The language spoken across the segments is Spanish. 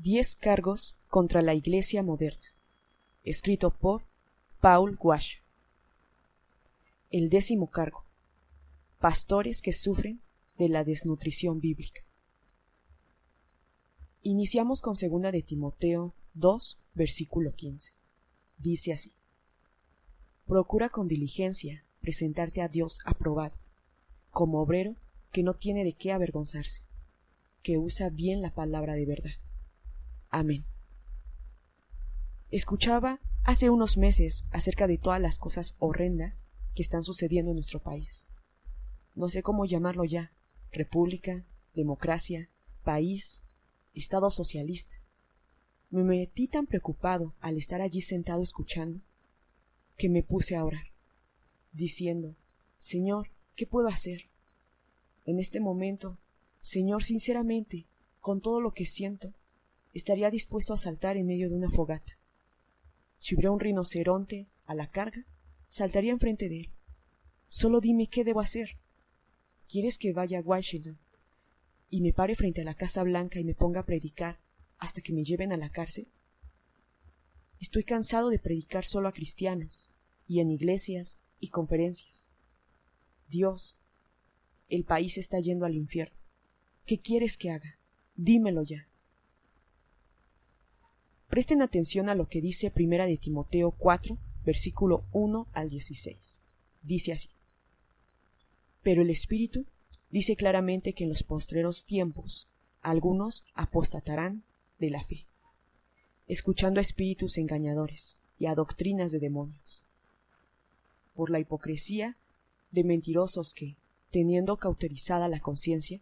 10 cargos contra la Iglesia moderna, escrito por Paul Washer. El 10º cargo: pastores que sufren de la desnutrición bíblica. Iniciamos con 2 de Timoteo 2, versículo 15. Dice así: procura con diligencia presentarte a Dios aprobado, como obrero que no tiene de qué avergonzarse, que usa bien la palabra de verdad. Amén. Escuchaba hace unos meses acerca de todas las cosas horrendas que están sucediendo en nuestro país. No sé cómo llamarlo ya: república, democracia, país, estado socialista. Me metí tan preocupado al estar allí sentado escuchando que me puse a orar, diciendo: Señor, ¿qué puedo hacer? En este momento, Señor, sinceramente, con todo lo que siento, estaría dispuesto a saltar en medio de una fogata. Si hubiera un rinoceronte a la carga, saltaría enfrente de él. Solo dime qué debo hacer. ¿Quieres que vaya a Washington y me pare frente a la Casa Blanca y me ponga a predicar hasta que me lleven a la cárcel? Estoy cansado de predicar solo a cristianos y en iglesias y conferencias. Dios, el país está yendo al infierno. ¿Qué quieres que haga? Dímelo ya. Presten atención a lo que dice 1 de Timoteo 4, versículo 1 al 16. Dice así: pero el Espíritu dice claramente que en los postreros tiempos algunos apostatarán de la fe, escuchando a espíritus engañadores y a doctrinas de demonios, por la hipocresía de mentirosos que, teniendo cauterizada la conciencia,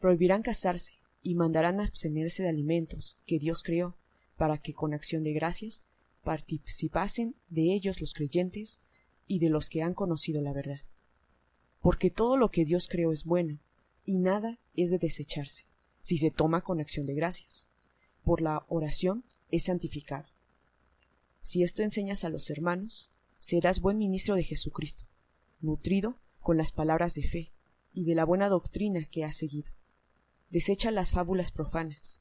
prohibirán casarse y mandarán abstenerse de alimentos que Dios creó, para que con acción de gracias participasen de ellos los creyentes y de los que han conocido la verdad. Porque todo lo que Dios creó es bueno, y nada es de desecharse, si se toma con acción de gracias. Por la oración es santificado. Si esto enseñas a los hermanos, serás buen ministro de Jesucristo, nutrido con las palabras de fe y de la buena doctrina que has seguido. Desecha las fábulas profanas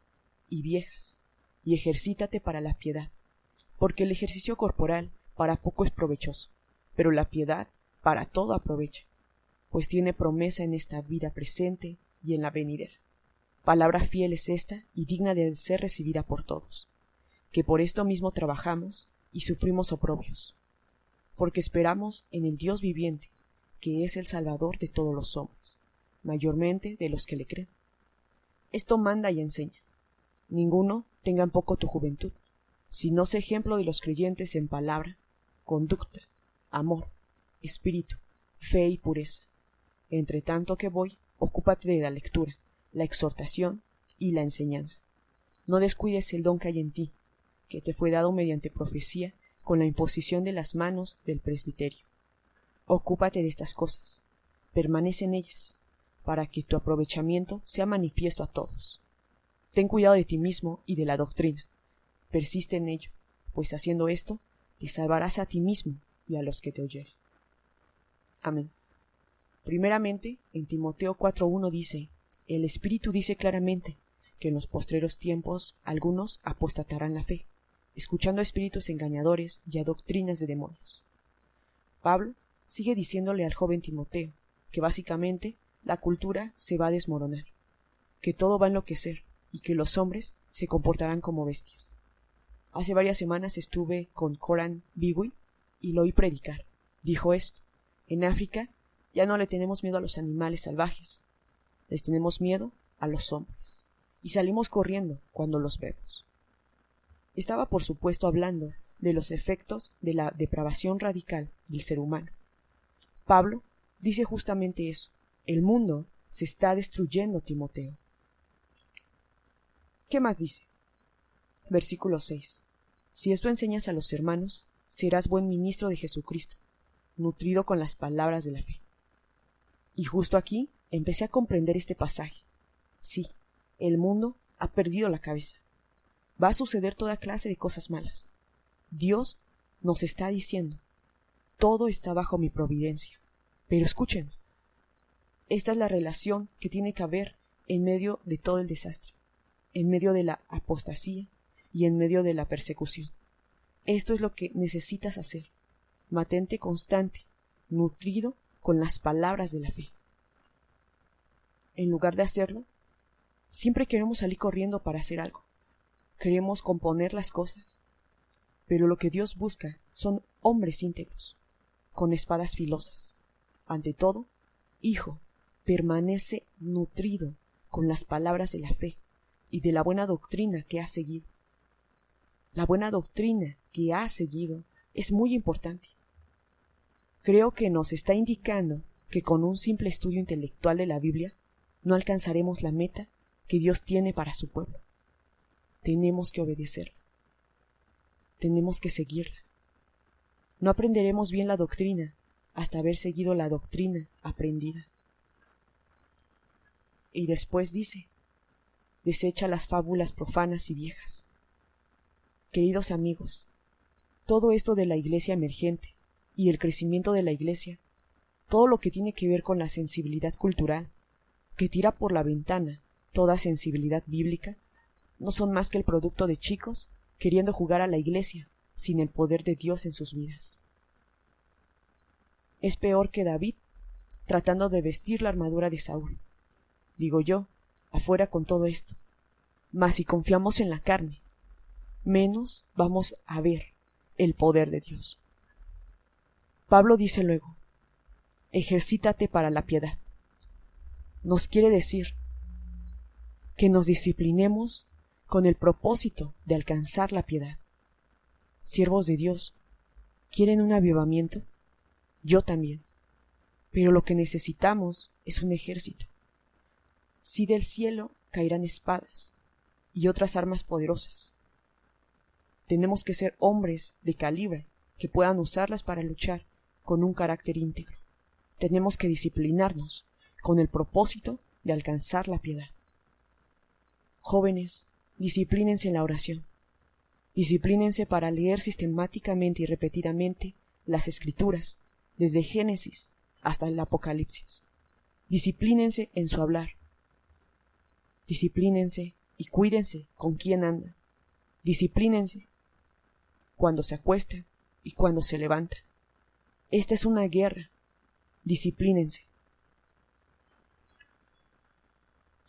y viejas, y ejercítate para la piedad, porque el ejercicio corporal para poco es provechoso, pero la piedad para todo aprovecha, pues tiene promesa en esta vida presente y en la venidera. Palabra fiel es esta y digna de ser recibida por todos, que por esto mismo trabajamos y sufrimos oprobios, porque esperamos en el Dios viviente, que es el Salvador de todos los hombres, mayormente de los que le creen. Esto manda y enseña: ninguno tenga en poco tu juventud, sino sé ejemplo de los creyentes en palabra, conducta, amor, espíritu, fe y pureza. Entre tanto que voy, ocúpate de la lectura, la exhortación y la enseñanza. No descuides el don que hay en ti, que te fue dado mediante profecía con la imposición de las manos del presbiterio. Ocúpate de estas cosas, permanece en ellas, para que tu aprovechamiento sea manifiesto a todos. Ten cuidado de ti mismo y de la doctrina. Persiste en ello, pues haciendo esto, te salvarás a ti mismo y a los que te oyeren. Amén. Primeramente, en Timoteo 4:1 dice: el Espíritu dice claramente que en los postreros tiempos algunos apostatarán la fe, escuchando a espíritus engañadores y a doctrinas de demonios. Pablo sigue diciéndole al joven Timoteo que básicamente la cultura se va a desmoronar, que todo va a enloquecer y que los hombres se comportarán como bestias. Hace varias semanas estuve con Coran Bigui y lo oí predicar. Dijo esto: en África ya no le tenemos miedo a los animales salvajes, les tenemos miedo a los hombres, y salimos corriendo cuando los vemos. Estaba por supuesto hablando de los efectos de la depravación radical del ser humano. Pablo dice justamente eso: el mundo se está destruyendo, Timoteo. ¿Qué más dice? Versículo 6. Si esto enseñas a los hermanos, serás buen ministro de Jesucristo, nutrido con las palabras de la fe. Y justo aquí empecé a comprender este pasaje. Sí, el mundo ha perdido la cabeza. Va a suceder toda clase de cosas malas. Dios nos está diciendo: todo está bajo mi providencia. Pero escuchen, esta es la relación que tiene que haber en medio de todo el desastre. en medio de la apostasía y en medio de la persecución. Esto es lo que necesitas hacer. Mantente constante, nutrido con las palabras de la fe. En lugar de hacerlo, siempre queremos salir corriendo para hacer algo. Queremos componer las cosas. Pero lo que Dios busca son hombres íntegros, con espadas filosas. Ante todo, hijo, permanece nutrido con las palabras de la fe y de la buena doctrina que has seguido. La buena doctrina que has seguido es muy importante. Creo que nos está indicando que con un simple estudio intelectual de la Biblia no alcanzaremos la meta que Dios tiene para su pueblo. Tenemos que obedecerla. Tenemos que seguirla. No aprenderemos bien la doctrina hasta haber seguido la doctrina aprendida. Y después dice, desecha las fábulas profanas y viejas. Queridos amigos, todo esto de la iglesia emergente y el crecimiento de la iglesia, todo lo que tiene que ver con la sensibilidad cultural, que tira por la ventana toda sensibilidad bíblica, no son más que el producto de chicos queriendo jugar a la iglesia sin el poder de Dios en sus vidas. Es peor que David tratando de vestir la armadura de Saúl. Digo yo, afuera con todo esto. Mas si confiamos en la carne, menos vamos a ver el poder de Dios. Pablo dice luego, ejercítate para la piedad. Nos quiere decir que nos disciplinemos con el propósito de alcanzar la piedad. Siervos de Dios, ¿quieren un avivamiento? Yo también. Pero lo que necesitamos es un ejército. Sí, del cielo caerán espadas y otras armas poderosas. Tenemos que ser hombres de calibre que puedan usarlas para luchar con un carácter íntegro. Tenemos que disciplinarnos con el propósito de alcanzar la piedad. Jóvenes, disciplínense en la oración. Disciplínense para leer sistemáticamente y repetidamente las Escrituras, desde Génesis hasta el Apocalipsis. Disciplínense en su hablar. Disciplínense y cuídense con quién andan. Disciplínense cuando se acuestan y cuando se levantan. Esta es una guerra. Disciplínense.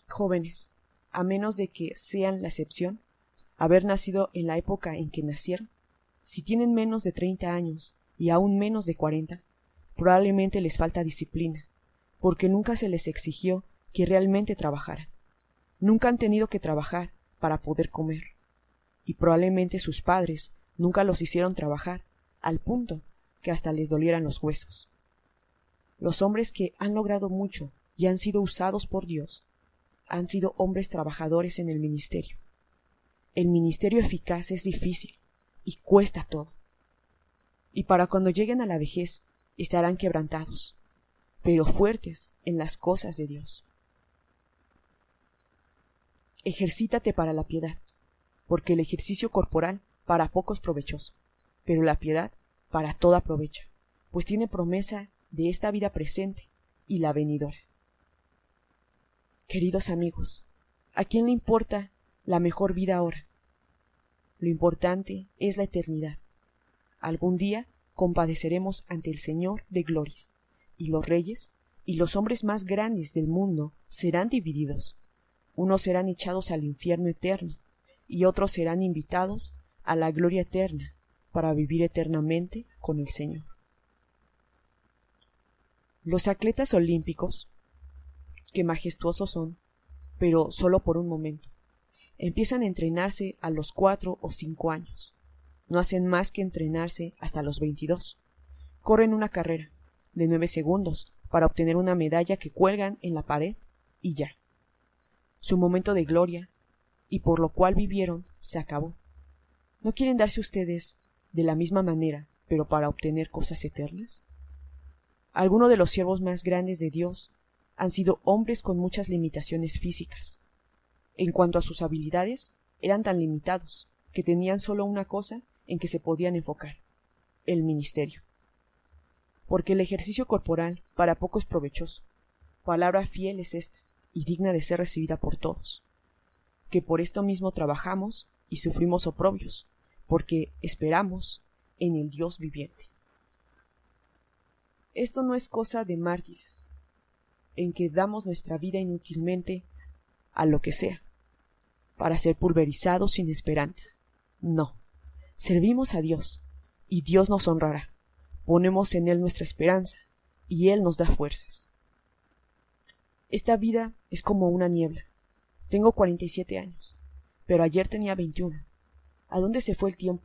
Jóvenes, a menos de que sean la excepción, haber nacido en la época en que nacieron, si tienen menos de 30 años y aún menos de 40, probablemente les falta disciplina, porque nunca se les exigió que realmente trabajaran. Nunca han tenido que trabajar para poder comer, y probablemente sus padres nunca los hicieron trabajar al punto que hasta les dolieran los huesos. Los hombres que han logrado mucho y han sido usados por Dios han sido hombres trabajadores en el ministerio. El ministerio eficaz es difícil y cuesta todo. Y para cuando lleguen a la vejez estarán quebrantados, pero fuertes en las cosas de Dios. Ejercítate para la piedad, porque el ejercicio corporal para poco es provechoso, pero la piedad para todo aprovecha, pues tiene promesa de esta vida presente y la venidora. Queridos amigos, ¿a quién le importa la mejor vida ahora? Lo importante es la eternidad. Algún día compadeceremos ante el Señor de gloria, y los reyes y los hombres más grandes del mundo serán divididos. Unos serán echados al infierno eterno, y otros serán invitados a la gloria eterna para vivir eternamente con el Señor. Los atletas olímpicos, que majestuosos son, pero solo por un momento, empiezan a entrenarse a los 4 o 5 años. No hacen más que entrenarse hasta los 22. Corren una carrera de 9 segundos para obtener una medalla que cuelgan en la pared y ya. Su momento de gloria, y por lo cual vivieron, se acabó. ¿No quieren darse ustedes de la misma manera, pero para obtener cosas eternas? Algunos de los siervos más grandes de Dios han sido hombres con muchas limitaciones físicas. En cuanto a sus habilidades, eran tan limitados que tenían solo una cosa en que se podían enfocar: el ministerio. Porque el ejercicio corporal para poco es provechoso. Palabra fiel es esta, y digna de ser recibida por todos. que por esto mismo trabajamos y sufrimos oprobios, porque esperamos en el Dios viviente. Esto no es cosa de mártires, en que damos nuestra vida inútilmente a lo que sea, para ser pulverizados sin esperanza. No, servimos a Dios, y Dios nos honrará. Ponemos en Él nuestra esperanza, y Él nos da fuerzas. Esta vida es como una niebla. Tengo 47 años, pero ayer tenía 21. ¿A dónde se fue el tiempo?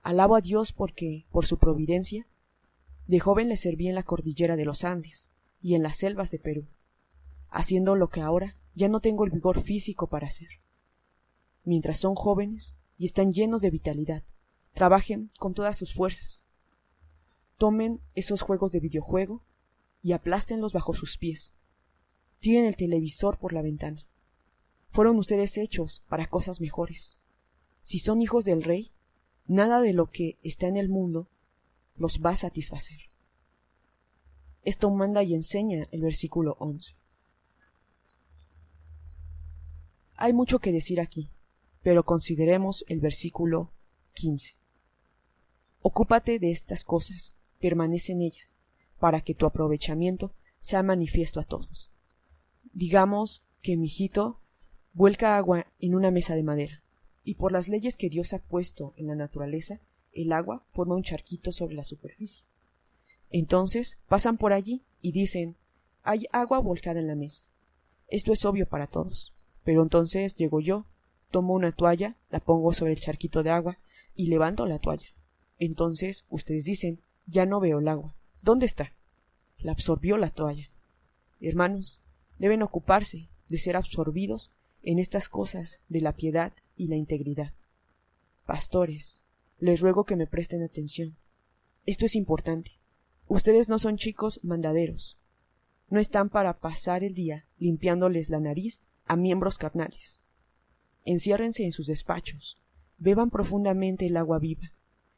Alabo a Dios porque, por su providencia, de joven le serví en la cordillera de los Andes y en las selvas de Perú, haciendo lo que ahora ya no tengo el vigor físico para hacer. Mientras son jóvenes y están llenos de vitalidad, trabajen con todas sus fuerzas. Tomen esos juegos de videojuego y aplástenlos bajo sus pies. Tiren el televisor por la ventana. Fueron ustedes hechos para cosas mejores. Si son hijos del Rey, nada de lo que está en el mundo los va a satisfacer. Esto manda y enseña el versículo 11. Hay mucho que decir aquí, pero consideremos el versículo 15. Ocúpate de estas cosas, permanece en ella, para que tu aprovechamiento sea manifiesto a todos. Digamos que mi hijito vuelca agua en una mesa de madera, y por las leyes que Dios ha puesto en la naturaleza, el agua forma un charquito sobre la superficie. Entonces pasan por allí y dicen, hay agua volcada en la mesa. Esto es obvio para todos, pero entonces llego yo, tomo una toalla, la pongo sobre el charquito de agua y levanto la toalla. Entonces ustedes dicen, ya no veo el agua. ¿Dónde está? La absorbió la toalla. Hermanos, deben ocuparse de ser absorbidos en estas cosas de la piedad y la integridad. Pastores, les ruego que me presten atención. Esto es importante. Ustedes no son chicos mandaderos. No están para pasar el día limpiándoles la nariz a miembros carnales. Enciérrense en sus despachos. Beban profundamente el agua viva.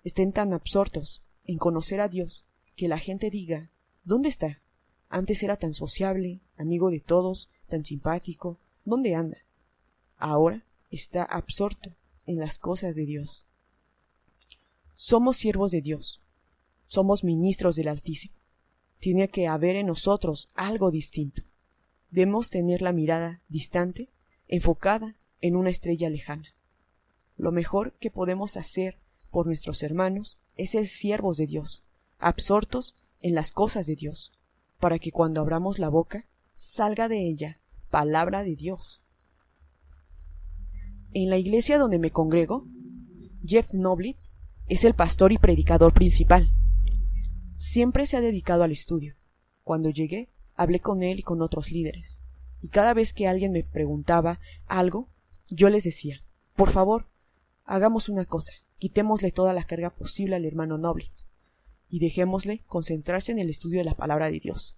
Estén tan absortos en conocer a Dios que la gente diga, ¿dónde está? Antes era tan sociable, amigo de todos, tan simpático. ¿Dónde anda? Ahora está absorto en las cosas de Dios. Somos siervos de Dios. Somos ministros del Altísimo. Tiene que haber en nosotros algo distinto. Debemos tener la mirada distante, enfocada en una estrella lejana. Lo mejor que podemos hacer por nuestros hermanos es ser siervos de Dios, absortos en las cosas de Dios, para que cuando abramos la boca salga de ella palabra de Dios. En la iglesia donde me congrego, Jeff Noblitt es el pastor y predicador principal. Siempre se ha dedicado al estudio. Cuando llegué, hablé con él y con otros líderes, y cada vez que alguien me preguntaba algo, yo les decía, por favor, hagamos una cosa, quitémosle toda la carga posible al hermano Noblitt, y dejémosle concentrarse en el estudio de la palabra de Dios,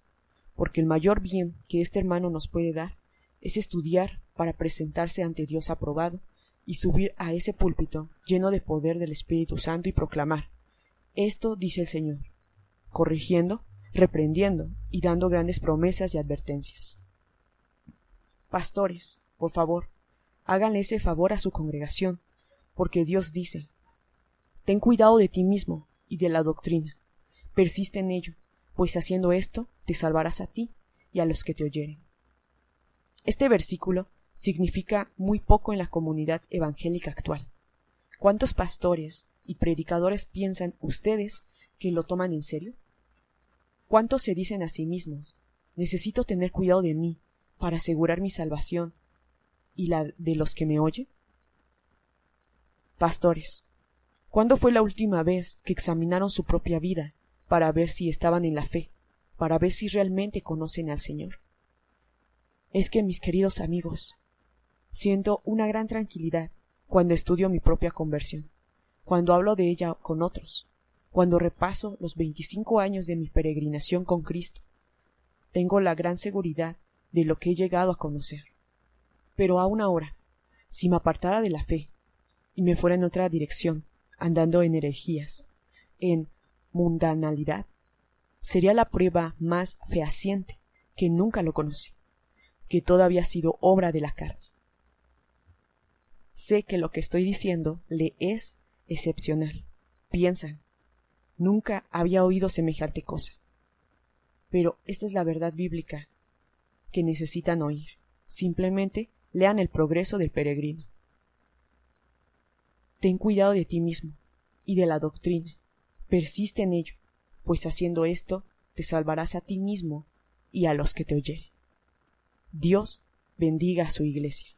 porque el mayor bien que este hermano nos puede dar es estudiar para presentarse ante Dios aprobado y subir a ese púlpito lleno de poder del Espíritu Santo y proclamar, esto dice el Señor, corrigiendo, reprendiendo y dando grandes promesas y advertencias. Pastores, por favor, háganle ese favor a su congregación, porque Dios dice, ten cuidado de ti mismo y de la doctrina, persiste en ello, pues haciendo esto te salvarás a ti y a los que te oyeren. Este versículo significa muy poco en la comunidad evangélica actual. ¿Cuántos pastores y predicadores piensan ustedes que lo toman en serio? ¿Cuántos se dicen a sí mismos, necesito tener cuidado de mí para asegurar mi salvación y la de los que me oyen? Pastores, ¿cuándo fue la última vez que examinaron su propia vida para ver si estaban en la fe, para ver si realmente conocen al Señor? Es que, mis queridos amigos, siento una gran tranquilidad cuando estudio mi propia conversión, cuando hablo de ella con otros, cuando repaso los 25 años de mi peregrinación con Cristo. Tengo la gran seguridad de lo que he llegado a conocer. Pero aún ahora, si me apartara de la fe y me fuera en otra dirección, andando en herejías, en mundanalidad, sería la prueba más fehaciente que nunca lo conocí, que todo había sido obra de la carne. Sé que lo que estoy diciendo le es excepcional. Piensan, nunca había oído semejante cosa. Pero esta es la verdad bíblica que necesitan oír. Simplemente lean El progreso del peregrino. Ten cuidado de ti mismo y de la doctrina. Persiste en ello, pues haciendo esto te salvarás a ti mismo y a los que te oyeren. Dios bendiga a su iglesia.